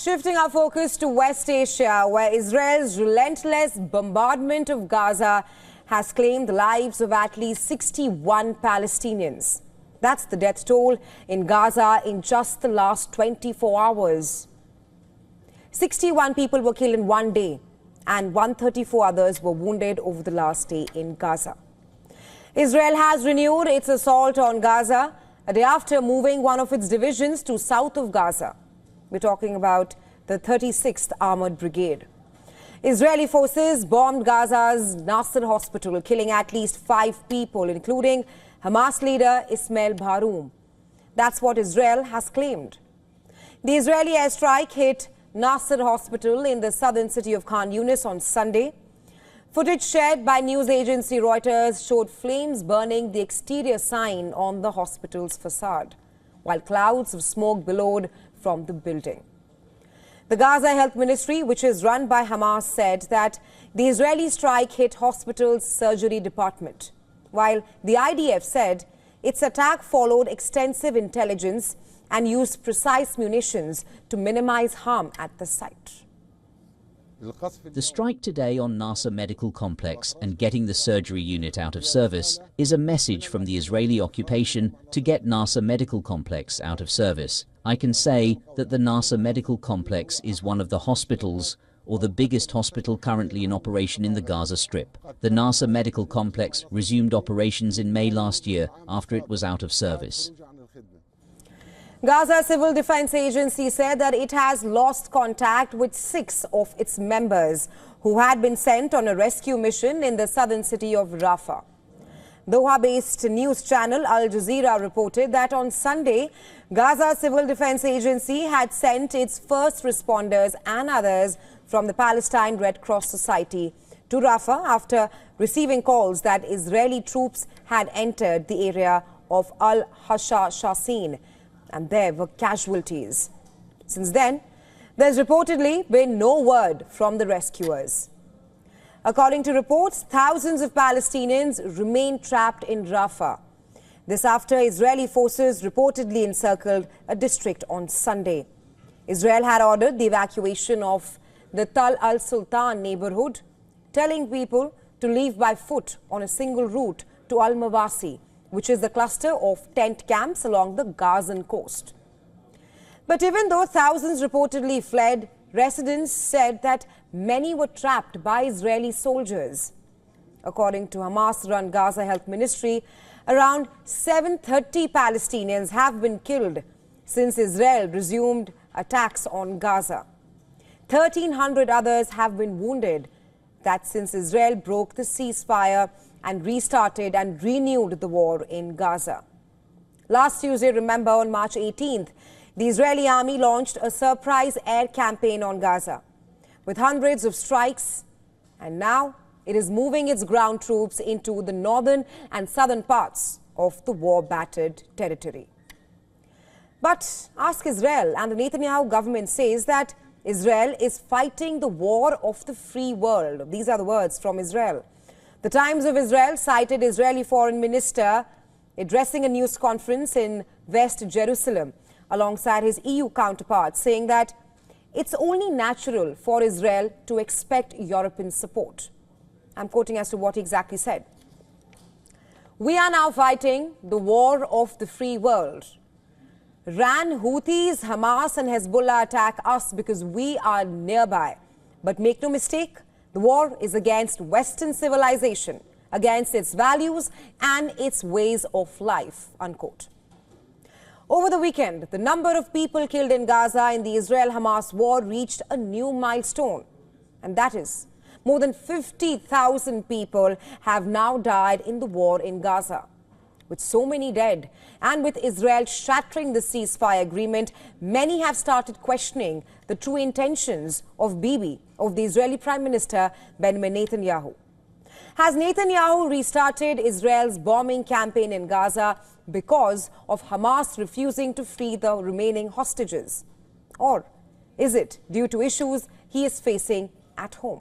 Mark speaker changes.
Speaker 1: Shifting our focus to West Asia, where Israel's relentless bombardment of Gaza has claimed the lives of at least 61 Palestinians. That's the death toll in Gaza in just the last 24 hours. 61 people were killed in one day and 134 others were wounded over the last day in Gaza. Israel has renewed its assault on Gaza a day after moving one of its divisions to south of Gaza. We're talking about the 36th Armored Brigade. Israeli forces bombed Gaza's Nasser Hospital, killing at least 5 people, including Hamas leader Ismail Barhoum. That's what Israel has claimed. The Israeli airstrike hit Nasser Hospital in the southern city of Khan Yunis on Sunday. Footage shared by news agency Reuters showed flames burning the exterior sign on the hospital's facade, while clouds of smoke billowed from the building. The Gaza Health Ministry, which is run by Hamas, said that the Israeli strike hit hospital's surgery department, while the IDF said its attack followed extensive intelligence and used precise munitions to minimize harm at the site.
Speaker 2: The strike today on Nasser Medical Complex and getting the surgery unit out of service is a message from the Israeli occupation to get Nasser Medical Complex out of service. I can say that the Nasser Medical Complex is one of the hospitals, or the biggest hospital currently in operation in the Gaza Strip. The Nasser Medical Complex resumed operations in May last year after it was out of service.
Speaker 1: Gaza Civil Defense Agency said that it has lost contact with 6 of its members who had been sent on a rescue mission in the southern city of Rafah. Doha-based news channel Al Jazeera reported that on Sunday, Gaza Civil Defense Agency had sent its first responders and others from the Palestine Red Cross Society to Rafah after receiving calls that Israeli troops had entered the area of Al-Hashashin, and there were casualties. Since then, there's reportedly been no word from the rescuers. According to reports, thousands of Palestinians remain trapped in Rafah. This after Israeli forces reportedly encircled a district on Sunday. Israel had ordered the evacuation of the Tal al-Sultan neighborhood, telling people to leave by foot on a single route to Al-Mawasi, which is the cluster of tent camps along the Gazan coast. But even though thousands reportedly fled, residents said that many were trapped by Israeli soldiers. According to Hamas-run Gaza Health Ministry, around 730 Palestinians have been killed since Israel resumed attacks on Gaza. 1,300 others have been wounded. That's since Israel broke the ceasefire and restarted and renewed the war in Gaza. Last Tuesday, remember, on March 18th, the Israeli army launched a surprise air campaign on Gaza with hundreds of strikes, and now it is moving its ground troops into the northern and southern parts of the war-battered territory. But ask Israel, and the Netanyahu government says that Israel is fighting the war of the free world. These are the words from Israel. The Times of Israel cited Israeli foreign minister addressing a news conference in West Jerusalem alongside his EU counterpart, saying that it's only natural for Israel to expect European support. I'm quoting as to what he exactly said. "We are now fighting the war of the free world. Iran, Houthis, Hamas and Hezbollah attack us because we are nearby. But make no mistake, the war is against Western civilization, against its values and its ways of life," unquote. Over the weekend, the number of people killed in Gaza in the Israel-Hamas war reached a new milestone. And that is, more than 50,000 people have now died in the war in Gaza. With so many dead, and with Israel shattering the ceasefire agreement, many have started questioning the true intentions of Bibi, of the Israeli Prime Minister Benjamin Netanyahu. Has Netanyahu restarted Israel's bombing campaign in Gaza because of Hamas refusing to free the remaining hostages? Or is it due to issues he is facing at home?